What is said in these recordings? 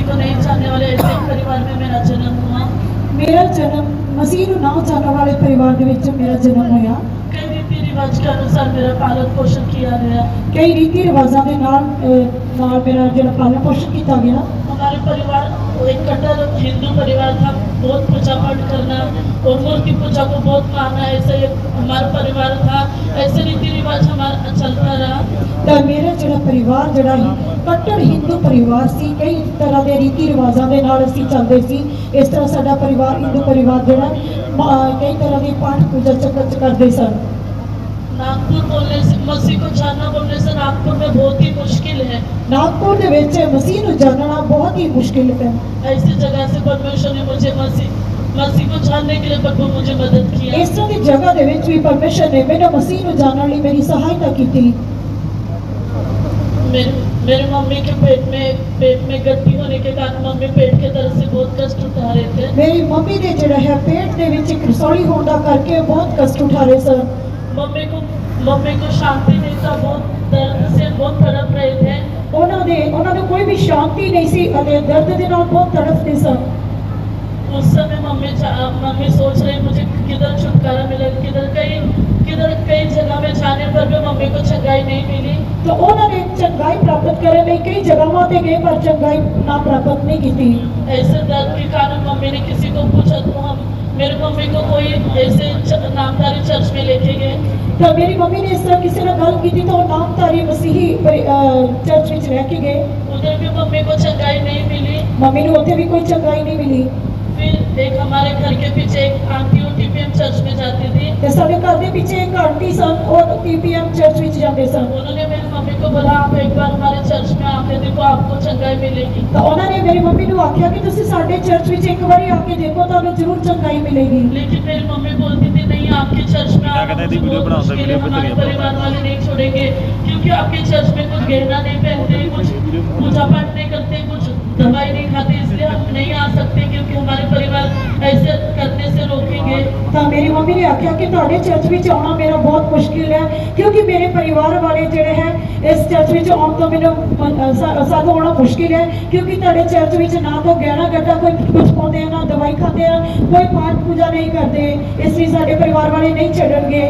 को नहीं जानने वाले ऐसे परिवार में मेरा जन्म हुआ। मेरा जन्म मसीह ਨੂੰ ना जानने वाले परिवार ਦੇ ਵਿੱਚ मेरा जन्म होया। कई रीति रिवाज के अनुसार मेरा पालन पोषण किया गया। कई रीति रिवाजां दे नाल मेरा जो पालन पोषण किया गया। हमारे परिवार एक कट्टर हिंदू परिवार था। बहुत पूजा पाठ करना और मूर्ति पूजा को बहुत मानना, ऐसे हमारा परिवार था। ऐसे रीति रिवाज हमारा चलता रहा। तो मेरा जो परिवार जड़ा कट्टर हिंदू परिवार सी, कई तरह के रीति रिवाजों के नाल असीं चलदे सी। इस तरह साडा परिवार हिंदू परिवार जड़ा कई तरह की पाठ पूजा करते सन। नागपुर बोलने से मसीह को जानना बोलने से नागपुर में बहुत ही मुश्किल है। नागपुर के विच मसीह को जानना बहुत ही मुश्किल है। ऐसी जगह से परमेश्वर ने मुझे मसीह को जानने के लिए प्रभु मुझे मदद किया। इस तरह की जगह दे विच भी परमेश्वर ने मेरे मसीह को जानने लिए मेरी सहायता की। मेरे मम्मी के पेट में गड्ढी होने के कारण मम्मी पेट के दर्द से बहुत कष्ट उठा रहे थे। मेरी मम्मी ने जो है पेट के विच एक रसौली होने का करके बहुत कष्ट उठा रहे सन। मम्मी को शांति नहीं था, बहुत दर्द से बहुत तड़प रहे थे। उन्होंने कोई भी शांति नहीं सी, दर्द के नाल बहुत तड़पते सन। उस समय मम्मी सोच रही मुझे किधर छुटकारा मिलेगा, किधर कई जगह में जाने पर भी मम्मी को चंगाई नहीं मिली। तो उन्होंने चंगाई प्राप्त करने लिए कई जगहों पे गए पर चंगाई ना प्राप्त नहीं की। ऐसे दर्द के कारण मम्मी ने किसी को पूछा तो मेरे मम्मी को कोई ऐसे नामधारी चर्च में लेके गए। तो मेरी मम्मी ने इस तरह किसी ने गल की तो नामधारी मसीही चर्च में रह के गए। उधर भी मम्मी को चंगाई नहीं मिली। मम्मी ने उधर भी कोई चंगाई नहीं मिली। फिर एक हमारे घर के पीछे एक आंटी और टीपीएम चर्च में जाती थी। तो साडे घर के पीछे एक आंटी सन और टीपीएम चर्च में जाते सन। उन्होंने मेरी मम्मी को बोला आप एक बार हमारे चर्च में आके देखो, आपको चंगाई मिलेगी। तो उन्होंने मेरी मम्मी को आख्या कि तुसी साडे चर्च में एक बार आके देखो तो हमें जरूर चंगाई मिलेगी। लेकिन मेरी मम्मी बोलती थी नहीं, आपके चर्च में आना मुश्किल है, हमारे परिवार वाले नहीं छोड़ेंगे, क्योंकि आपके चर्च में कुछ गहना नहीं पहनते, कुछ पूजा पाठ नहीं करते, कुछ दवाई नहीं खाते, इसलिए हम नहीं आ सकते क्योंकि हमारे परिवार ऐसे करने से रोकेंगे। तो मेरी मम्मी ने आख्या कि तुहाडे चर्च में आना मेरा बहुत मुश्किल है, क्योंकि मेरे परिवार वाले जिहड़े हैं इस चर्च में आने तो मैनूं सानूं आना मुश्किल है, क्योंकि तुहाडे चर्च में ना तो गहना गड्ढा कोई कुछ पाउंदे हैं, ना दवाई खाते हैं, कोई पाठ पूजा नहीं करते, इसलिए साडे परिवार वाले नहीं छड्डणगे।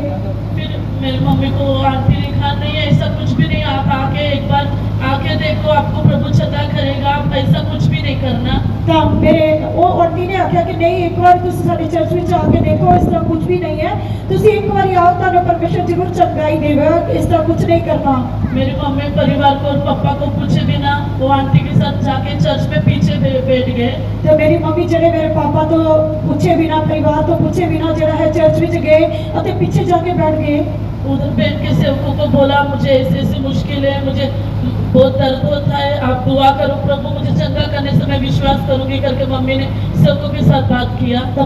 फिर मेरी मम्मी को आंटी ने कहा नहीं, ऐसा कुछ भी नहीं, आप आके एक बार आके देखो, आपको प्रभु चंगा करेगा, आप ऐसा कुछ भी नहीं करना। तो मेरे वो आंटी ने आख्या कि नहीं, एक बार तुसीं साडे चर्च में आके देखो, इस तरह कुछ भी नहीं है, तुसीं एक बार आओ, तुहानूं परमेश्वर जरूर चंगाई देगा, इस तरह कुछ नहीं करना। मेरी मम्मी परिवार को और पापा को पूछे बिना वो आंटी के साथ जाके चर्च में पीछे बैठ गए। तो मेरी मम्मी जड़े मेरे पापा तो पूछे बिना, परिवार तो पूछे बिना जड़ा है चर्च में गए और पीछे जाके बैठ गए। उधर बैठ के सेवकों को बोला मुझे ऐसी मुश्किल है, मुझे बहुत दर्द होता है, आप दुआ करो प्रभु मुझे चंगा करने से मैं विश्वास करूंगी करके मम्मी ने सेवकों के साथ बात किया। तो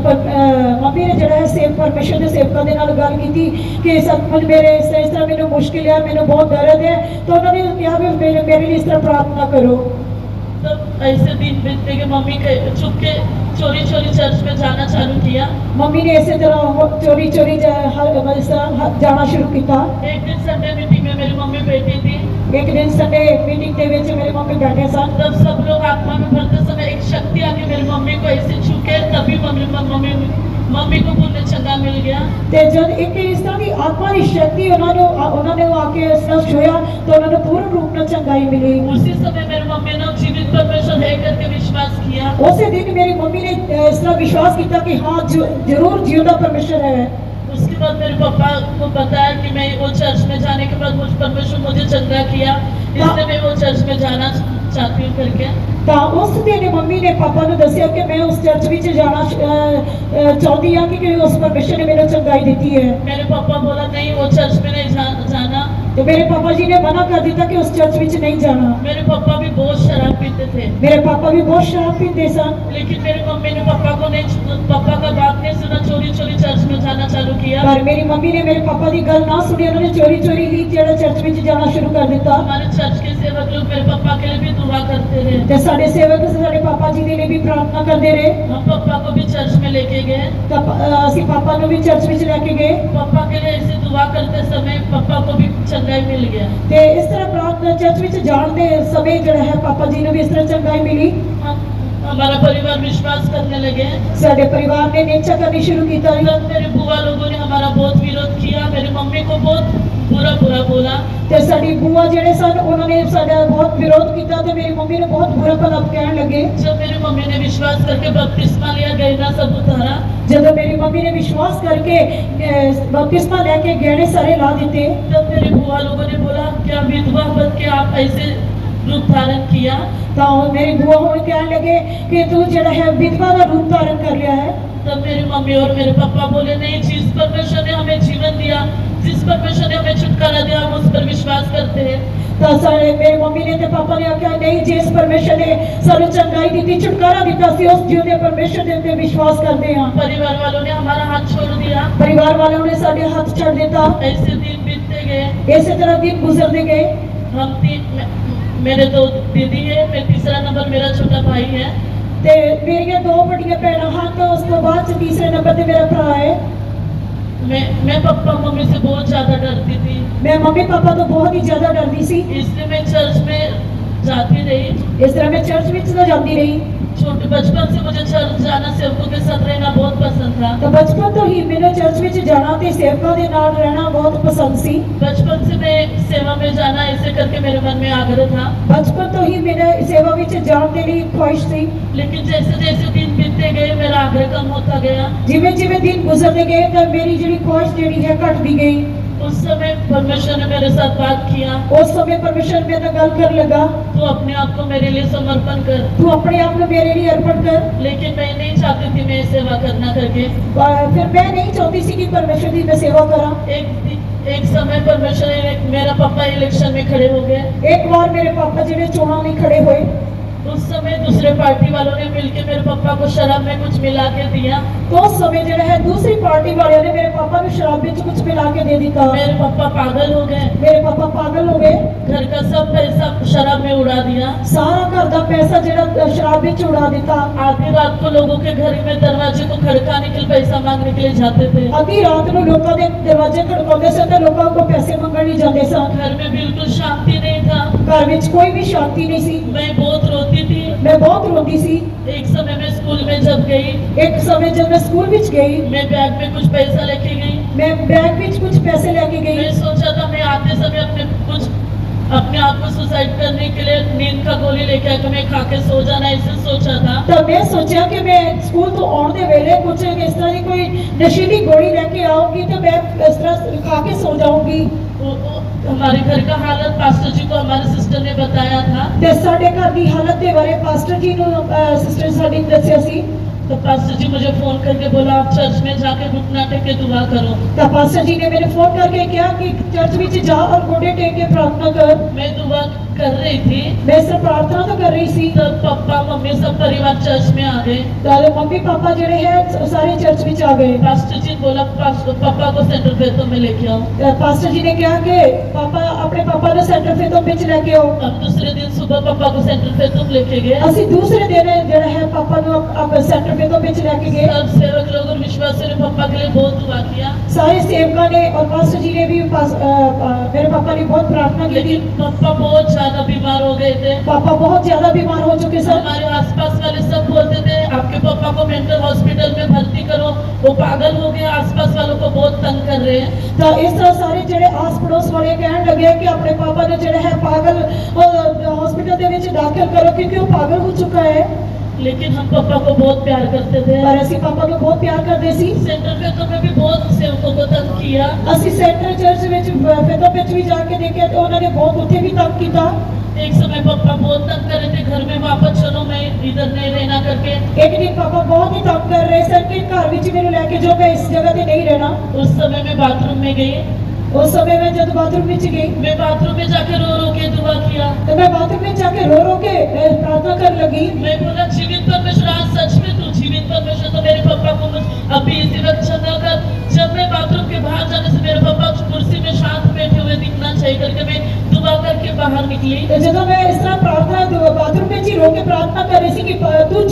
मम्मी ने जड़ा है परमेश्वर के सेवकों के नाल गल की कि सचमुच मेरे इस तरह मैंने मुश्किल है, मैंने बहुत दर्द है, तो उन्होंने कहा भी मेरे लिए इस तरह प्रार्थना करो। तो ऐसे दिन बीतते कि मम्मी चुपके चोरी चर्च में जाना चालू किया। मम्मी ने इसी तरह चोरी जाना शुरू किया। एक दिन संडे मीटिंग में मेरी मम्मी बैठी थी। एक दिन संडे मीटिंग के विच मेरी मम्मी बैठे सन। तब सब लोग आत्मा में भरते समय एक शक्ति आके मेरी मम्मी को ऐसे छूके, तभी मम्मी को पूर्ण चंगा मिल गया। ते जब एक इस तरह की आत्मा की शक्ति उन्होंने आके इस तरह छुया तो उन्होंने पूर्ण रूप में चंगाई मिली। उसी समय मेरी मम्मी ने जीवित परमेश्वर है करके विश्वास किया। उसी दिन मेरी मम्मी ने इस तरह विश्वास किया कि हाँ जरूर जीवता परमेश्वर है। उसके बाद मेरे पापा को बताया कि मैं वो चर्च में जाने के बाद परमेश्वर मुझे चंगा किया, इसलिए मैं वो चर्च में जाना चाहती हूँ करके। तो उस दिन मम्मी ने पापा को दसिया कि मैं उस चर्च में जाना चाहती हूँ क्योंकि उस परमेश्वर ने मेरे चंगाई दी है। मेरे पापा बोला नहीं वो चर्च में नहीं जाना। तो मेरे पापा जी ने मना कर दिया कि उस चर्च में नहीं जाना। मेरे पापा भी बहुत शराब पीते थे। मेरे पापा भी बहुत शराब पीते सन। लेकिन मेरी मम्मी ने पापा का बात नहीं सुना, चोरी चर्च में जाना चालू किया। पर मेरी मम्मी ने मेरे पापा की गल ना सुनी, उन्होंने चोरी ही चर्च में जाना शुरू कर दिया। हमारे चर्च के सेवक लोग मेरे पापा के लिए भी दुआ करते रहे। ਤੇ ਸਾਡੇ ਸੇਵਕ ਸਾਡੇ ਪਾਪਾ ਜੀ ਦੇ ਲਈ ਵੀ ਪ੍ਰਾਰਥਨਾ ਕਰਦੇ ਰਹੇ। हम पापा को भी चर्च में लेके गए। ਤਾਂ ਅਸੀਂ ਪਾਪਾ ਨੂੰ ਵੀ ਚਰਚ ਵਿੱਚ ਲੈ ਕੇ ਗਏ पापा के लिए ऐसे दुआ करते समय पापा को भी चंगाई मिल गया। ਤੇ ਇਸ ਤਰ੍ਹਾਂ ਪ੍ਰਾਰਥਨਾ ਚਰਚ ਵਿੱਚ ਜਾਣ ਦੇ ਸਮੇਂ ਜਿਹੜਾ ਹੈ ਪਾਪਾ ਜੀ ਨੂੰ ਵੀ ਇਸ ਤਰ੍ਹਾਂ ਚੰਗਾਈ ਮਿਲੀ। हमारा परिवार विश्वास करने लगे। ਸਾਡੇ ਪਰਿਵਾਰ ਨੇ ਨਿਸ਼ਚਾ ਕਰਨੀ ਸ਼ੁਰੂ ਕੀਤਾ। तुरंत मेरे बुआ लोगों ने हमारा बहुत विरोध किया, मेरी मम्मी को बहुत बुरा बुरा बोला। ਤੇ ਸਾਡੀ ਬੂਆ ਜਿਹੜੇ ਸਨ ਉਹਨਾਂ ਨੇ ਸਾਡਾ ਬਹੁਤ ਵਿਰੋਧ ਕੀਤਾ ਤੇ ਮੇਰੀ ਮੰਮੀ ਨੂੰ ਬਹੁਤ ਬੁਰਾ ਭਲਾ ਕਹਿਣ ਲੱਗੇ। जब मेरी मम्मी ने विश्वास करके बपतिस्मा लिया, गहना सब उतारा, ਜਦੋਂ ਮੇਰੀ ਮੰਮੀ ਨੇ ਵਿਸ਼ਵਾਸ ਕਰਕੇ ਬਪਤਿਸਮਾ ਲੈ ਕੇ ਗਹਿਣੇ ਸਾਰੇ ਲਾ ਦਿੱਤੇ तब मेरे बुआ लोगों ने बोला क्या विधवा बन के आप ऐसे रूप धारण किया। ਤਾਂ ਉਹ ਮੇਰੀ ਬੂਆ ਹੁਣ ਕਹਿਣ ਲੱਗੇ ਕਿ ਤੂੰ ਜਿਹੜਾ ਹੈ ਵਿਧਵਾ ਦਾ ਰੂਪ ਧਾਰਨ ਕਰ ਲਿਆ ਹੈ। तब मेरी मम्मी और मेरे पापा बोले नहीं, जिस परमेश्वर ने हमें जीवन दिया, जिस परमेश्वर ने हमें छुटकारा दिया, हम उस पर विश्वास करते हैं। ਤਾਂ ਸਾਡੇ ਮੇਰੇ ਮੰਮੀ ਨੇ ਤੇ ਪਾਪਾ ਨੇ ਆਖਿਆ ਨਹੀਂ, ਜਿਸ ਪਰਮੇਸ਼ਰ ਨੇ ਸਾਨੂੰ ਚੰਗਾਈ ਦਿੱਤੀ, ਛੁਟਕਾਰਾ ਦਿੱਤਾ ਸੀ, ਉਸ ਜਿਉਂਦੇ ਪਰਮੇਸ਼ਰ ਦੇ ਉੱਤੇ ਵਿਸ਼ਵਾਸ ਕਰਦੇ ਹਾਂ। परिवार वालों ने हमारा हाथ छोड़ दिया। ਪਰਿਵਾਰ ਵਾਲਿਆਂ ਨੇ ਸਾਡੇ ਹੱਥ ਛੱਡ ਦਿੱਤਾ। ऐसे दिन बीतते गए। ਇਸੇ ਤਰ੍ਹਾਂ ਦਿਨ ਗੁਜ਼ਰਦੇ ਗਏ। मेरे दो दीदी है, मैं तीसरा नंबर मेरा छोटा भाई है। ਤੇ ਮੇਰੀਆਂ ਦੋ ਵੱਡੀਆਂ ਭੈਣਾਂ ਹਨ ਤੇ ਉਸ ਤੋਂ ਬਾਅਦ ਤੀਸਰੇ ਨੰਬਰ ਤੇ ਮੇਰਾ ਭਰਾ ਹੈ। मैं पापा मम्मी से बहुत ज्यादा डरती थी, ਮੈਂ ਮੰਮੀ ਪਾਪਾ ਤੋਂ ਬਹੁਤ ਹੀ ਜ਼ਿਆਦਾ ਡਰਦੀ ਸੀ। इसलिए मैं चर्च में जाती रही। ਇਸ ਤਰ੍ਹਾਂ ਮੈਂ ਚਰਚ ਵਿੱਚ ਤਾਂ ਜਾਂਦੀ ਰਹੀ। छोटे बचपन से मुझे चर्च जाना, सेवकों के साथ रहना बहुत पसंद था। ਤਾਂ ਬਚਪਨ ਤੋਂ ਹੀ ਮੈਨੂੰ ਚਰਚ ਵਿੱਚ ਜਾਣਾ ਤੇ ਸੇਵਕਾਂ ਦੇ ਨਾਲ ਰਹਿਣਾ ਬਹੁਤ ਪਸੰਦ ਸੀ। बचपन से मैं सेवा में जाना ऐसे करके मेरे मन में आग्रह था। ਬਚਪਨ ਤੋਂ ਹੀ ਮੇਰੇ ਸੇਵਾ ਵਿੱਚ ਜਾਣ ਦੇ ਲਈ ਖੁਆਇਸ਼ ਸੀ। लेकिन जैसे जैसे दिन बीतते गए मेरा आग्रह कम होता गया। ਜਿਵੇਂ ਜਿਵੇਂ ਦਿਨ ਗੁਜ਼ਰਦੇ ਗਏ ਤਾਂ ਮੇਰੀ ਜਿਹੜੀ ਖੁਆਇਸ਼ ਜਿਹੜੀ ਹੈ ਘਟਦੀ ਗਈ। उस समय परमेश्वर ने मेरे साथ बात किया, ਉਸ ਸਮੇਂ ਪਰਮੇਸ਼ਰ ਮੇਰੇ ਨਾਲ ਗੱਲ ਕਰਨ ਲੱਗਾ, तू अपने आप को मेरे लिए समर्पण कर। ਤੂੰ ਆਪਣੇ ਆਪ ਨੂੰ ਮੇਰੇ ਲਈ ਅਰਪਣ ਕਰ। लेकिन मैं नहीं चाहती थी मैं सेवा करना करके। ਫਿਰ ਮੈਂ ਨਹੀਂ ਚਾਹੁੰਦੀ ਸੀ ਕਿ ਪਰਮੇਸ਼ਰ ਦੀ ਮੈਂ ਸੇਵਾ ਕਰਾਂ। एक समय परमेश्वर मेरा पापा इलेक्शन में खड़े हो गए। ਇੱਕ ਵਾਰ ਮੇਰੇ ਪਾਪਾ ਜਿਹੜੇ ਚੋਣਾਂ ਲਈ ਖੜੇ ਹੋਏ उस समय दूसरे पार्टी वालों ने मिलकर मेरे पापा को शराब में कुछ मिला के दिया। तो उस समय ਜਿਹੜਾ ਹੈ ਦੂਸਰੀ ਪਾਰਟੀ ਵਾਲਿਆਂ ਨੇ ਮੇਰੇ ਪਾਪਾ ਨੂੰ ਸ਼ਰਾਬ ਵਿੱਚ ਕੁਝ ਮਿਲਾ ਕੇ ਦੇ ਦਿੱਤਾ। मेरे पापा पागल हो गए। ਮੇਰੇ ਪਾਪਾ ਪਾਗਲ ਹੋ ਗਏ। घर का सब पैसा शराब में उड़ा दिया। ਸਾਰਾ ਘਰ ਦਾ ਪੈਸਾ ਜਿਹੜਾ ਸ਼ਰਾਬ ਵਿੱਚ ਉਡਾ ਦਿੱਤਾ। आधी रात को लोगों के घर में दरवाजे को खड़काने के लिए पैसा मांगने के लिए जाते थे। ਅੱਧੀ ਰਾਤ ਨੂੰ ਲੋਕਾਂ ਦੇ ਦਰਵਾਜ਼ੇ ਖੜਕਾਉਂਦੇ ਸਨ ਤੇ ਲੋਕਾਂ ਕੋਲ ਪੈਸੇ ਮੰਗਣ ਲਈ ਜਾਂਦੇ ਸਨ। घर में बिल्कुल शांति नहीं था। ਘਰ ਵਿੱਚ ਕੋਈ ਵੀ ਸ਼ਾਂਤੀ ਨਹੀਂ ਸੀ। मैं बहुत रोती थी। ਮੈਂ ਬਹੁਤ ਰੋਂਦੀ ਸੀ। एक समय मैं स्कूल में जब गई, ਇੱਕ ਸਮੇਂ ਜਦ ਮੈਂ ਸਕੂਲ ਵਿੱਚ ਗਈ मैं बैग में कुछ पैसा लेके गई। ਮੈਂ ਬੈਗ ਵਿੱਚ ਕੁਝ ਪੈਸੇ ਲੈ ਕੇ ਗਈ। मैं सोचा था मैं आते समय अपने आप को सुसाइड करने के लिए नींद का गोली लेके आकर मैं खा के सो जाना, ऐसे सोचा था। ਤਾਂ ਮੈਂ ਸੋਚਿਆ ਕਿ ਮੈਂ ਸਕੂਲ ਤੋਂ ਆਉਣ ਦੇ ਵੇਲੇ ਕੁਝ ਇਸ ਤਰ੍ਹਾਂ ਦੀ ਕੋਈ ਨਸ਼ੀਲੀ ਗੋਲੀ ਲੈ ਕੇ ਆਉਂਗੀ ਤੇ ਮੈਂ ਇਸ ਤਰ੍ਹਾਂ ਖਾ ਕੇ ਸੋ ਜਾਊਂਗੀ। हमारे घर का हालत पास्टर जी को हमारे सिस्टर ने बताया था। ਤੇ ਸਾਡੇ ਘਰ ਦੀ ਹਾਲਤ ਦੇ ਬਾਰੇ ਪਾਸਟਰ ਜੀ ਨੂੰ ਸਿਸਟਰ ਸਾਡੀ ਨੇ ਦੱਸਿਆ ਸੀ। तो पास्टर जी मुझे फोन करके बोला आप चर्च में जाके घुटना टेक के दुआ करो। ਤਾਂ ਪਾਸਟਰ ਜੀ ਨੇ ਮੈਨੂੰ ਫੋਨ ਕਰਕੇ ਕਿਹਾ ਕਿ ਚਰਚ ਵਿੱਚ ਜਾ ਔਰ ਗੋਡੇ ਟੇਕ ਕੇ ਪ੍ਰਾਰਥਨਾ ਕਰ। मैं दुआ कर रही थी, ਮੈਂ ਸਿਰਫ ਪ੍ਰਾਰਥਨਾ ਤਾਂ ਕਰ ਰਹੀ ਸੀ। तब पापा मम्मी सब परिवार चर्च में आ गए। ਤਾਂ ਮੰਮੀ ਪਾਪਾ ਜਿਹੜੇ ਹੈ ਸਾਰੇ ਚਰਚ ਵਿੱਚ ਆ ਗਏ। पास्टर जी बोला पापा को सेंटर फेतो में लेके आओ। ਤਾਂ ਪਾਸਟਰ ਜੀ ਨੇ ਕਿਹਾ ਕਿ ਪਾਪਾ ਆਪਣੇ ਪਾਪਾ ਨੂੰ ਸੈਂਟਰ ਫੇਤੋਂ ਵਿੱਚ ਲੈ ਕੇ ਆਓ। अब दूसरे दिन सुबह पापा को सेंटर फेतो में लेके गए। ਅਸੀਂ ਦੂਸਰੇ ਦਿਨ ਜਿਹੜਾ ਹੈ ਪਾਪਾ ਨੂੰ ਆਪਣੇ ਸੈਂਟਰ ਫੇਤੋਂ ਵਿੱਚ ਲੈ ਕੇ ਗਏ। सब सेवक लोग और विश्वासियों ने पापा के लिए बहुत दुआ किया। ਸਾਰੇ ਸੇਵਕਾਂ ਨੇ ਔਰ ਪਾਸਟਰ ਜੀ ਨੇ ਵੀ ਮੇਰੇ ਪਾਪਾ ਨੇ ਬਹੁਤ ਪ੍ਰਾਰਥਨਾ ਕੀਤੀ। लेकिन पापा बहुत ज्यादा बीमार हो गए थे। पापा बहुत ज्यादा बीमार हो चुके सर। हमारे आसपास वाले सब बोलते थे आपके पापा को मेंटल हॉस्पिटल में भर्ती करो, वो पागल हो गए, आसपास वालों को बहुत तंग कर रहे हैं। ਤਾਂ ਇਸ ਤਰ੍ਹਾਂ ਸਾਰੇ ਜਿਹੜੇ ਆਸ ਪੜੋਸ ਵਾਲੇ ਕਹਿਣ ਲੱਗੇ ਕਿ ਆਪਣੇ ਪਾਪਾ ਨੂੰ ਜਿਹੜਾ ਹੈ ਪਾਗਲ ਹਸਪੀਟਲ ਦੇ ਵਿੱਚ ਦਾਖਲ ਕਰੋ ਕਿਉਂਕਿ ਉਹ ਪਾਗਲ ਹੋ ਚੁੱਕਾ ਹੈ। लेकिन हम पापा को बहुत प्यार करते थे। ਪਰ ਅਸੀਂ ਪਾਪਾ ਨੂੰ ਬਹੁਤ ਪਿਆਰ ਕਰਦੇ ਸੀ। सेंटर पे तो मैं भी बहुत सेवकों को तंग किया। ਅਸੀਂ ਸੈਂਟਰ ਚਰਚ ਵਿੱਚ ਫੇਤੋਂ ਵਿੱਚ ਵੀ ਜਾ ਕੇ ਦੇਖਿਆ ਤੇ ਉਹਨਾਂ ਨੇ ਬਹੁਤ ਉੱਥੇ ਵੀ ਤੰਗ ਕੀਤਾ। एक समय पापा बहुत तंग कर रहे थे, घर में वापस चलो मैं इधर नहीं रहना करके। ਇੱਕ ਦਿਨ ਪਾਪਾ ਬਹੁਤ ਹੀ ਤੰਗ ਕਰ ਰਹੇ ਸਨ ਕਿ ਘਰ ਵਿੱਚ ਮੈਨੂੰ ਲੈ ਕੇ ਜਾਓ, ਮੈਂ ਇਸ ਜਗ੍ਹਾ ਤੇ ਨਹੀਂ ਰਹਿਣਾ। उस समय मैं बाथरूम में गई। ਉਸ ਸਮੇਂ ਮੈਂ ਜਦ ਬਾਥਰੂਮ ਵਿੱਚ ਗਈ मैं बाथरूम में जाके रो रो के दुआ किया। ਤੇ ਮੈਂ ਬਾਥਰੂਮ ਵਿੱਚ ਜਾ ਕੇ रो के प्रार्थना ਕਰਨ ਲੱਗੀ। मैं बोला जीवित परमेश्वर आज सच में तू जीवित परमेश्वर, तो मेरे पापा को अभी इसी वक्त क्षमा कर। जब मैं बाथरूम के बाहर जाने से मेरे पापा कुर्सी में शांत बैठे हुए दिखना चाहिए करके मैं दुआ करके बाहर निकली। ਤੇ ਜਦੋਂ ਮੈਂ ਇਸ ਤਰ੍ਹਾਂ ਪ੍ਰਾਰਥਨਾ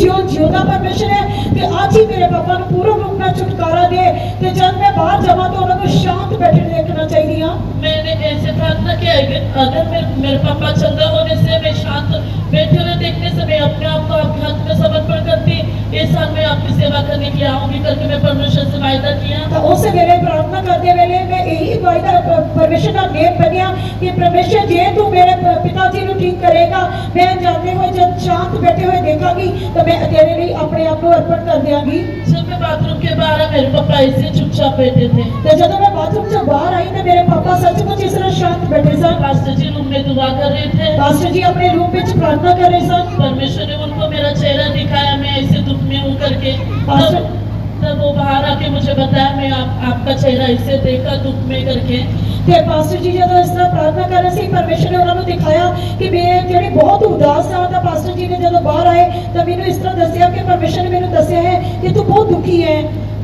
ਜਿਉਂਦਾ ਪਰਮੇਸ਼ਰ ਹੈ ਤੇ ਅੱਜ ਹੀ ਮੇਰੇ ਪਾਪਾ ਨੂੰ ਪੂਰਨ ਰੂਪ ਨਾਲ ਛੁਟਕਾਰਾ ਦੇ ਤੇ ਜਦ ਮੈਂ ਬਾਹਰ ਜਾਵਾਂ ਤਾਂ ਉਹਨਾਂ ਨੂੰ ਸ਼ਾਂਤ ਬੈਠੇ ਦੇਖਣਾ ਚਾਹੀਦੀ ਹਾਂ। मैंने ऐसे प्रार्थना किया है कि अगर मेरे पापा चंगा होने से मैं शांत बैठे हुए देखने से मैं अपने आप को आपके हाथ में समर्पण करती, इस साल मैं आपकी सेवा करने के लिए आऊंगी करके मैं परमेश्वर से वायदा किया। ਤਾਂ ਉਸ ਵੇਲੇ ਪ੍ਰਾਰਥਨਾ ਕਰਦੇ ਵੇਲੇ ਮੈਂ ਇਹੀ ਵਾਅਦਾ ਪਰਮੇਸ਼ਰ ਦਾ ਨੇਮ ਬਣਿਆ ਕਿ ਪਰਮੇਸ਼ਰ ਜੇ ਤੂੰ ਮੇਰੇ ਪਿਤਾ ਜੀ ਨੂੰ ਠੀਕ ਕਰੇਗਾ ਮੈਂ ਜਾਂਦੇ ਹੋਏ ਜਦ ਸ਼ਾਂਤ ਬੈਠੇ ਹੋਏ ਦੇਖਾਂਗੀ ਤਾਂ ਮੈਂ ਤੇਰੇ ਲਈ ਆਪਣੇ ਆਪ ਨੂੰ ਅਰਪਣ ਕਰ ਦਿਆਂਗੀ। जब मैं बाथरूम के बाहर आया, मेरे पापा ऐसे चुपचाप बैठे थे। ਤੇ ਜਦੋਂ ਮੈਂ ਬਾਥਰੂਮ ਚੋਂ ਬਾਹਰ ਆਈ ਤਾਂ ਮੇਰੇ ਪਾਪਾ ਸੱਚਮੁੱਚ ਇਸ ਤਰ੍ਹਾਂ ਸ਼ਾਂਤ ਬੈਠੇ ਸਨ। पास्टर जी रूम में दुआ कर रहे थे। ਪਾਸਟਰ ਜੀ ਆਪਣੇ ਰੂਮ ਵਿੱਚ ਪ੍ਰਾਰਥਨਾ ਕਰ ਰਹੇ ਸਨ। परमेश्वर ने उनको मेरा चेहरा दिखाया, मैं ऐसे दुख में हूँ करके। पास्टर- तब वो बाहर आके मुझे बताया, मैं आपका चेहरा ऐसे देखा दुख में करके। ਤੇ ਪਾਸਟਰ ਜੀ ਜਦੋਂ ਇਸ ਤਰ੍ਹਾਂ ਪ੍ਰਾਰਥਨਾ ਕਰ ਰਹੇ ਸੀ ਪਰਮੇਸ਼ਰ ਨੇ ਉਹਨਾਂ ਨੂੰ ਦਿਖਾਇਆ ਕਿ ਮੈਂ ਜਿਹੜੇ ਬਹੁਤ ਉਦਾਸ ਆ ਤਾਂ ਪਾਸਟਰ ਜੀ ਨੇ ਜਦੋਂ ਬਾਹਰ ਆਏ ਤਾਂ ਮੈਨੂੰ ਇਸ ਤਰ੍ਹਾਂ ਦੱਸਿਆ ਕਿ ਪਰਮੇਸ਼ਰ ਨੇ ਮੈਨੂੰ ਦੱਸਿਆ ਹੈ ਕਿ ਤੂੰ ਬਹੁਤ ਦੁਖੀ ਹੈ।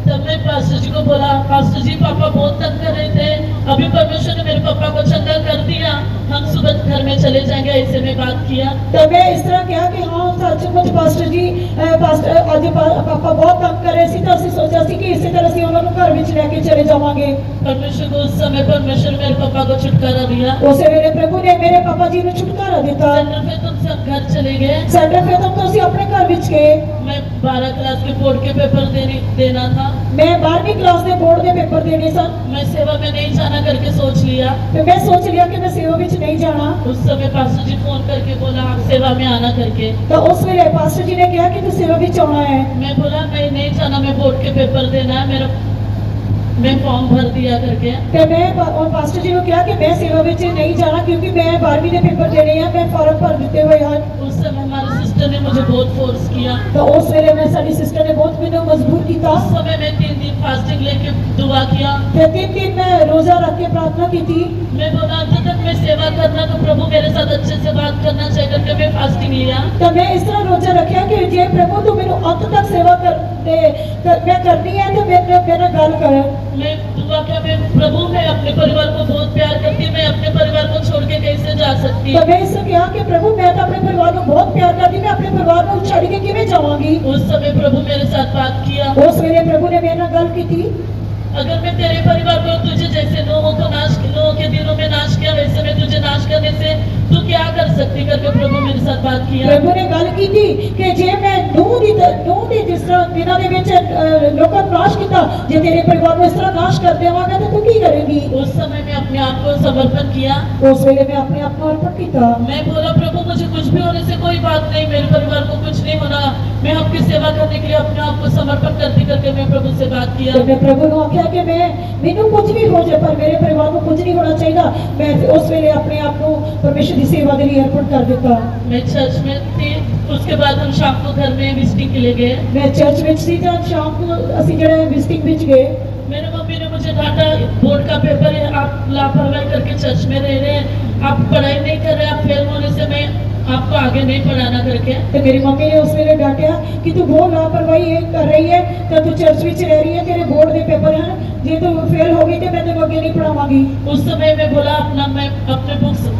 तब मैं पास्टर जी को बोला, पास्टर जी पापा बहुत तंग कर रहे थे, अभी परमेश्वर ने मेरे पापा को चंगा कर दिया, हम सुबह घर में चले जाएंगे, ऐसे में बात किया। ਤਾਂ ਮੈਂ ਇਸ ਤਰ੍ਹਾਂ ਕਿਹਾ ਕਿ ਹਾਂ ਸੱਚਮੁੱਚ ਪਾਸਟਰ ਜੀ ਪਾਸਟਰ ਅੱਜ ਪਾਪਾ ਬਹੁਤ ਤੰਗ ਕਰ ਰਹੇ ਸੀ ਤਾਂ ਅਸੀਂ ਸੋਚਿਆ ਸੀ ਕਿ ਇਸੇ ਤਰ੍ਹਾਂ ਅਸੀਂ ਉਹਨਾਂ ਨੂੰ ਘਰ ਵਿੱਚ ਲੈ ਕੇ ਚਲੇ ਜਾਵਾਂਗੇ। परमेश्वर को उस समय परमेश्वर मेरे पापा को छुटकारा दिया। ਉਸੇ ਵੇਲੇ ਪ੍ਰਭੂ ਨੇ ਮੇਰੇ ਪਾਪਾ ਜੀ ਨੂੰ ਛੁਟਕਾਰਾ ਦਿੱਤਾ। सेंटर पे तुम सब घर चले गए। ਸੈਂਟਰ ਫਿਰ ਤੋਂ ਅਸੀਂ ਆਪਣੇ ਘਰ ਵਿੱਚ ਗਏ। मैं 12 क्लास के बोर्ड के पेपर देना था। ਮੈਂ 12ਵੀਂ ਕਲਾਸ ਦੇ ਬੋਰਡ ਦੇ ਪੇਪਰ ਦੇਣੇ ਸਨ मैं सेवा में नहीं जाना करके सोच लिया। ਤੇ ਮੈਂ ਸੋਚ ਲਿਆ ਕਿ ਮੈਂ ਸੇਵਾ ਵਿੱਚ ਨਹੀਂ ਜਾਣਾ। उस समय पास्टर जी फोन करके बोला आप सेवा में आना करके। ਤਾਂ ਉਸ ਵੇਲੇ ਪਾਸਟਰ ਜੀ ਨੇ ਕਿਹਾ ਕਿ ਤੂੰ ਸੇਵਾ ਵਿੱਚ ਆਉਣਾ ਹੈ। मैं बोला मैं नहीं जाना, मैं बोर्ड के पेपर देना है मेरा, मैं फॉर्म भर दिया करके। ਤੇ ਮੈਂ ਪਾਸਟਰ ਜੀ ਨੂੰ ਕਿਹਾ ਕਿ ਮੈਂ ਸੇਵਾ ਵਿੱਚ ਨਹੀਂ ਜਾਣਾ ਕਿਉਂਕਿ ਮੈਂ 12ਵੀਂ ਦੇ ਪੇਪਰ ਦੇਣੇ ਆ, ਮੈਂ ਫਾਰਮ ਭਰ ਦਿੱਤੇ ਹੋਏ ਹਨ। उस समय हमारे सिस्टर ने मुझे बहुत फोर्स किया। ਤਾਂ ਉਸ ਵੇਲੇ ਮੈਂ ਸਾਡੀ ਸਿਸਟਰ ਨੇ ਬਹੁਤ ਮੈਨੂੰ ਮਜਬੂਰ ਕੀਤਾ उस समय मैं 3 दिन फास्टिंग लेके दुआ किया। ਤੇ 3 ਦਿਨ ਮੈਂ ਰੋਜ਼ਾ ਰੱਖ ਕੇ प्रार्थना की थी। मैं बोला अंत तक मैं सेवा करना तो प्रभु मेरे साथ अच्छे से बात करना चाहिए करके मैं फास्टिंग लिया। ਤਾਂ ਮੈਂ ਇਸ ਤਰ੍ਹਾਂ ਰੋਜ਼ਾ ਰੱਖਿਆ ਕਿ ਜੇ ਪ੍ਰਭੂ ਤੂੰ ਮੈਨੂੰ ਅੰਤ ਤੱਕ ਸੇਵਾ ਮੈਂ ਕਰਨੀ ਹੈ ਤਾਂ ਮੇਰੇ ਨਾਲ ਗੱਲ ਕਰ। मैं दुआ किया, मैं प्रभु मैं अपने परिवार को बहुत प्यार करती, मैं अपने परिवार को छोड़ के कैसे जा सकती। ਤਾਂ ਮੈਂ ਇਸ ਨੂੰ ਕਿਹਾ ਕਿ ਪ੍ਰਭੂ ਮੈਂ ਤਾਂ ਆਪਣੇ ਪਰਿਵਾਰ ਨੂੰ ਬਹੁਤ ਪਿਆਰ ਕਰਦੀ, ਮੈਂ ਆਪਣੇ ਪਰਿਵਾਰ ਨੂੰ ਛੱਡ ਕੇ ਕਿਵੇਂ ਜਾਵਾਂਗੀ। उस समय प्रभु मेरे साथ बात किया। ਉਸ ਵੇਲੇ ਪ੍ਰਭੂ ਨੇ ਮੇਰੇ ਨਾਲ ਗੱਲ ਕੀਤੀ। अगर मैं तेरे परिवार को तुझे जैसे लोगों के दिनों में नाश किया वैसे मैं तुझे नाश करने से तू क्या कर सकती करके प्रभु मेरे साथ बात किया। ਪ੍ਰਭੂ ਨੇ ਗੱਲ ਕੀਤੀ ਕਿ ਜੇ ਮੈਂ ਨੂੰਹ ਦੀ ਜਿਸ ਤਰ੍ਹਾਂ ਦਿਨਾਂ ਦੇ ਵਿੱਚ ਲੋਕਾਂ ਨੂੰ ਨਾਸ਼ ਕੀਤਾ, ਜੇ ਤੇਰੇ ਪਰਿਵਾਰ ਨੂੰ ਇਸ ਤਰ੍ਹਾਂ ਨਾਸ਼ ਕਰ ਦੇਵਾਂਗਾ ਤਾਂ ਤੂੰ ਕੀ ਕਰੇਗੀ। उस समय मैं अपने आप को समर्पण किया। ਉਸ ਵੇਲੇ ਮੈਂ ਆਪਣੇ ਆਪ ਨੂੰ ਅਰਪਣ ਕੀਤਾ। मैं बोला प्रभु मुझे कुछ भी होने से कोई बात नहीं, मेरे परिवार को कुछ नहीं होना, मैं आपकी सेवा करने के लिए अपने आप को समर्पण करती करके मैं प्रभु से बात किया। ਤੇ ਮੈਂ ਪ੍ਰਭੂ ਨੂੰ ਆਖਿਆ ਕਿ ਮੈਨੂੰ ਕੁਝ ਵੀ ਹੋ ਜਾਏ ਪਰ ਮੇਰੇ ਪਰਿਵਾਰ ਨੂੰ ਕੁਝ ਨਹੀਂ ਹੋਣਾ ਚਾਹੀਦਾ। ਮੈਂ ਉਸ ਵੇਲੇ ਆਪਣੇ ਆਪ ਨੂੰ ਪਰਮੇਸ਼ਰ ਦੀ ਸੇਵਾ ਦੇ ਲਈ ਅਰਪਣ ਕਰ ਦਿੱਤਾ। मैं चर्च में थी। उसके बाद हम शाम को घर में विजिटिंग के लिए गए। ਮੈਂ ਚਰਚ ਵਿੱਚ ਸੀ ਤਾਂ ਸ਼ਾਮ ਨੂੰ ਅਸੀਂ ਜਿਹੜੇ ਵਿਜ਼ਿਟਿੰਗ ਵਿੱਚ ਗਏ। मेरे मम्मी ने मुझे डांटा, बोर्ड का पेपर है, आप लापरवाही करके चर्च में रह रहे हैं, आप पढ़ाई नहीं कर रहे, आप फेल होने से मैं आपको आगे नहीं पढ़ाना करके। ਤੇ ਮੇਰੀ ਮੰਮੀ ਨੇ ਉਸ ਵੇਲੇ ਡਾਂਟਿਆ ਕਿ ਤੂੰ ਬਹੁਤ ਲਾਪਰਵਾਹੀ ਇਹ ਕਰ ਰਹੀ ਹੈ ਤਾਂ ਤੂੰ ਚਰਚ ਵਿੱਚ ਰਹਿ ਰਹੀ ਹੈ, ਤੇਰੇ ਬੋਰਡ ਦੇ ਪੇਪਰ ਹਨ, ਜੇ ਤੂੰ ਫੇਲ ਹੋ ਗਈ ਤੇ ਮੈਂ ਤੈਨੂੰ ਅੱਗੇ ਨਹੀਂ ਪੜਾਵਾਂਗੀ। उस समय मैं बोला मैं अपने बुक्स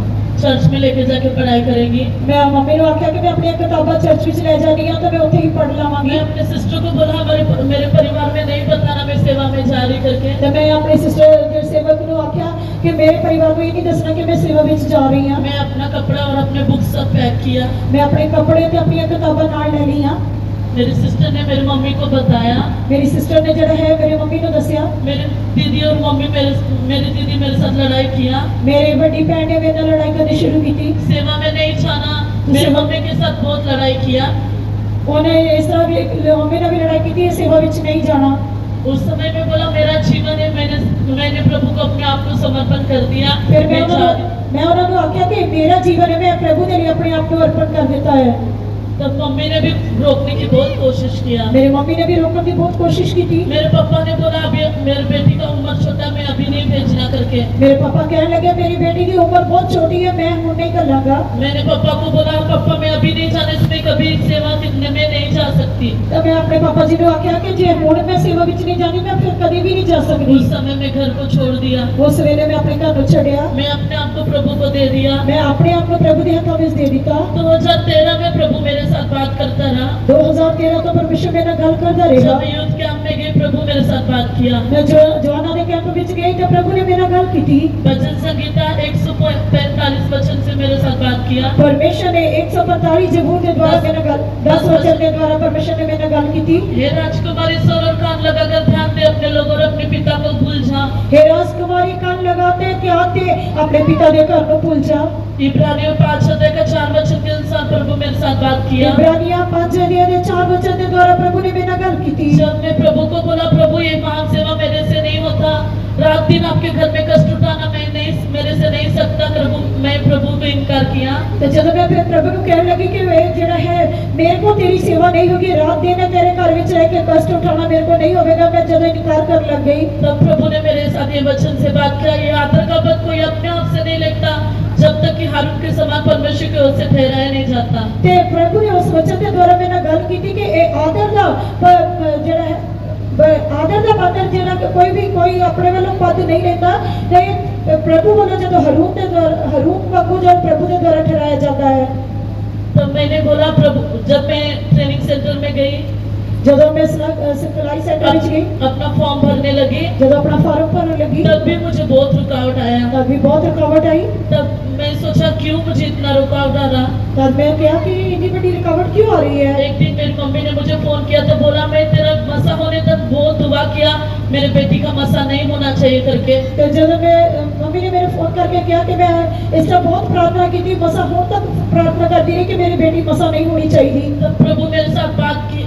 चर्च में लेके जाके पढ़ाई करेंगी। ਮੈਂ ਮੰਮੀ ਨੂੰ ਆਖਿਆ ਕਿ ਮੈਂ ਆਪਣੀਆਂ ਕਿਤਾਬਾਂ ਚਰਚ ਵਿੱਚ ਲੈ ਜਾਣੀ ਆ ਤਾਂ ਮੈਂ ਉੱਥੇ ਹੀ ਪੜ ਲਵਾਂਗੀ। मैं अपने सिस्टर को बोला मेरे परिवार में नहीं बताना मैं सेवा में जा रही करके। ਤੇ ਮੈਂ ਆਪਣੀ ਸਿਸਟਰ ਦੇ ਸੇਵਕ ਨੂੰ ਆਖਿਆ ਕਿ ਮੇਰੇ ਪਰਿਵਾਰ ਨੂੰ ਇਹ ਨਹੀਂ ਦੱਸਣਾ ਕਿ ਮੈਂ ਸੇਵਾ ਵਿੱਚ ਜਾ ਰਹੀ ਹਾਂ। मैं अपना कपड़ा और अपने बुक्स सब पैक किया। ਮੈਂ ਆਪਣੇ ਕੱਪੜੇ ਤੇ ਆਪਣੀਆਂ ਕਿਤਾਬਾਂ ਨਾਲ ਲੈ ਲਈਆਂ। मेरी सिस्टर ने मेरी मम्मी को बताया। ਮੇਰੀ ਸਿਸਟਰ ਨੇ ਜਿਹੜਾ ਹੈ ਮੇਰੀ ਮੰਮੀ ਨੂੰ ਦੱਸਿਆ। मेरी दीदी और मम्मी मेरी दीदी मेरे साथ लड़ाई किया। ਮੇਰੀ ਵੱਡੀ ਭੈਣ ਨੇ ਮੇਰੇ ਨਾਲ ਲੜਾਈ ਕਰਨੀ ਸ਼ੁਰੂ ਕੀਤੀ। सेवा में नहीं जाना, मेरी मम्मी के साथ बहुत लड़ाई किया। ਉਹਨੇ ਇਸ ਤਰ੍ਹਾਂ ਵੀ ਮੰਮੀ ਨਾਲ ਵੀ ਲੜਾਈ ਕੀਤੀ, ਸੇਵਾ ਵਿੱਚ ਨਹੀਂ ਜਾਣਾ। उस समय में बोला मेरा जीवन है, मैंने प्रभु को अपने आप को समर्पण कर दिया। ਫਿਰ मैं ਮੈਂ ਉਹਨਾਂ ਨੂੰ ਆਖਿਆ ਕਿ ਮੇਰਾ ਜੀਵਨ ਹੈ, ਮੈਂ ਪ੍ਰਭੂ ਦੇ ਲਈ ਆਪਣੇ ਆਪ ਨੂੰ ਅਰਪਣ ਕਰ ਦਿੱਤਾ ਹੈ। तब मम्मी ने भी रोकने की बहुत कोशिश किया। मेरी मम्मी ने भी रोकने की बहुत कोशिश की थी। मेरे पापा ने बोला अभी मेरी बेटी का उम्र छोटा, मैं अभी नहीं भेजना करके। मेरे पापा कहने लगे मेरी बेटी की उम्र बहुत छोटी है, मैं हूँ नहीं करूँगा। मैंने पापा को बोला पापा मैं अभी नहीं जाने से मैं कभी सेवा करने में नहीं जा सकती। तब मैं अपने पापा जी ने आख्या कि जे हुण मैं सेवा विच नहीं जानी, मैं फिर कभी भी नहीं जा सकती। उस समय मैं घर को छोड़ दिया। उस वेले मैं अपने घर को छड़िया। मैं अपने आप को प्रभु को दे दिया। मैं अपने आप को प्रभु के हाथों में दे दिता। 2013 में प्रभु मेरे साथ बात करता रहा। 2013 ਤੋਂ ਪਰਮੇਸ਼ਰ ਮੇਰੇ ਨਾਲ ਗੱਲ ਕਰਦਾ ਰਿਹਾ। जब मैं यूथ कैंप में गई प्रभु मेरे साथ बात किया। ਮੈਂ ਜਵਾਨਾਂ ਦੇ ਕੈਂਪ ਵਿੱਚ ਗਈ ਤਾਂ ਪ੍ਰਭੂ ਨੇ ਮੇਰੇ ਨਾਲ ਗੱਲ ਕੀਤੀ। भजन संगीता 145 वचन से मेरे साथ बात किया। परमेश्वर ने 145 जबूर के द्वारा मेरे ਨਾਲ 10 वचन के द्वारा परमेश्वर ने मेरे ਨਾਲ ਗੱਲ ਕੀਤੀ। हे राजकुमारी सर और कान लगाकर ध्यान दे अपने लोगों और अपने पिता को भूल जा। हे राजकुमारी कान लगाते ध्यान दे अपने पिता के घर को भूल जा। इब्रानियों 5 अध्याय का 4 वचन के अनुसार प्रभु मेरे साथ बात किया। इब्रानियों 5 अध्याय के 4 वचन के द्वारा प्रभु ने मेरे ਨਾਲ ਗੱਲ ਕੀਤੀ। जब मैं प्रभु को बोला प्रभु ये महान सेवा मेरे से नहीं होता, रात दिन आपके घर में कष्ट उठाना मेरे से नहीं सकता। मैं प्रभु को इनकार किया। तो जब मैं फिर प्रभु को कहने लगी कि वे जेड़ा है मेरे को तेरी सेवा नहीं होगी, रात दिन तेरे घर में रह के कष्ट उठाना मेरे को नहीं होगा, मैं जब इनकार कर लग गई तब प्रभु ने मेरे साथ ये वचन से बात किया। ये आदर का पद कोई अपने आप से नहीं लगता जब तक कि हारून के समान परमेश्वर की ओर से ठहराया नहीं जाता। ते प्रभु ने उस वचन के द्वारा मेरे गल की थी कि ये आदर का जेड़ा है आदर का पात्र जेड़ा कि कोई अपने वालों पद नहीं लेता। ते प्रभु वालों जब हरू वागू जब प्रभु के द्वारा ठहराया जाता है। तब मैंने बोला प्रभु, जब मैं ट्रेनिंग सेंटर में गई, जब मैं सिखलाई सेंटर में गई, अपना फॉर्म भरने लगी, जब अपना फॉर्म भरने लगी तब भी मुझे बहुत रुकावट आया। तब भी बहुत रुकावट आई। तब मैं सोचा क्यों मुझे इतना रुकावट आ रहा। तब मैं क्या कि इतनी बड़ी रुकावट क्यों आ रही है। एक दिन मेरी मम्मी ने मुझे फोन किया तो बोला मैं तेरा मसा होने तक बहुत दुआ किया, मेरे बेटी का मसा नहीं होना चाहिए करके। तो जब मैं मम्मी ने मेरे फोन करके किया कि मैं इसका बहुत प्रार्थना की थी, मसा हो तक प्रार्थना करती रही कि मेरी बेटी मसा नहीं होनी चाहिए। तब प्रभु मेरे साथ बात की।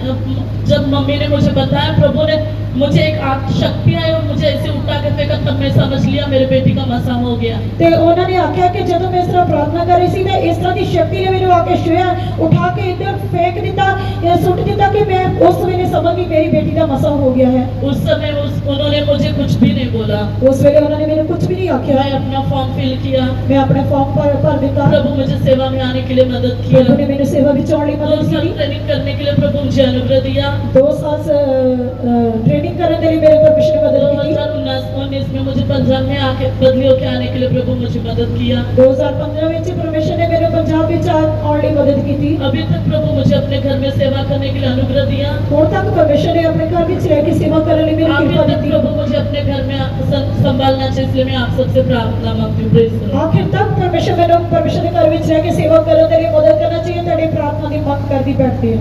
जब मम्मी ने मुझे बताया, प्रभु ने मुझे एक शक्ति आई और मुझे ऐसे उठा के फेंका, तब मैं समझ लिया मेरे बेटी का मसा हो गया। ते उन्होंने आख्या कि जब मैं इस तरह प्रार्थना कर रही थी तो इस तरह की शक्ति ने मेरे आके छुआ, उठा के इधर फेंक दिता या सुट दिता कि मैं उस वेले समझ गई मेरी बेटी का मसा हो गया है। उस समय उन्होंने मुझे कुछ भी नहीं बोला। उस वेले उन्होंने मेरे कुछ भी नहीं आख्या। मैं अपना फॉर्म फिल किया, मैं अपने फॉर्म भर दिता। प्रभु मुझे सेवा में आने के लिए मदद किया। प्रभु ने मेरी सेवा में चढ़ने की 2 मदद साल की। ट्रेनिंग करने के लिए प्रभु मुझे अनुग्रह दिया। 2 साल ट्रेनिंग करने के लिए मेरे परमेश्वर ने मदद की। 2019 में मुझे पंजाब में आके बदली होके आने के लिए प्रभु मुझे मदद किया। 2015 में परमेश्वर ने मेरे पंजाब में आने मदद की थी। अभी तक प्रभु मुझे अपने घर में सेवा करने के लिए अनुग्रह दिया। और तक परमेश्वर ने अपने घर में रह के सेवा करने में मेरी आखिर कृपा तक दी। प्रभु मुझे अपने घर में संभालना चाहिए, इसलिए मैं आप सबसे प्रार्थना मांगती हूँ। Praise the Lord. आखिर तक परमेश्वर के घर में रह के सेवा करने के लिए मदद करना चाहिए। तेरी प्रार्थना की मांग करती बैठती है।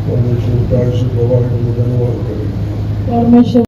परमेश्वर का आशीर्वाद धन्यवाद करें। परमेश्वर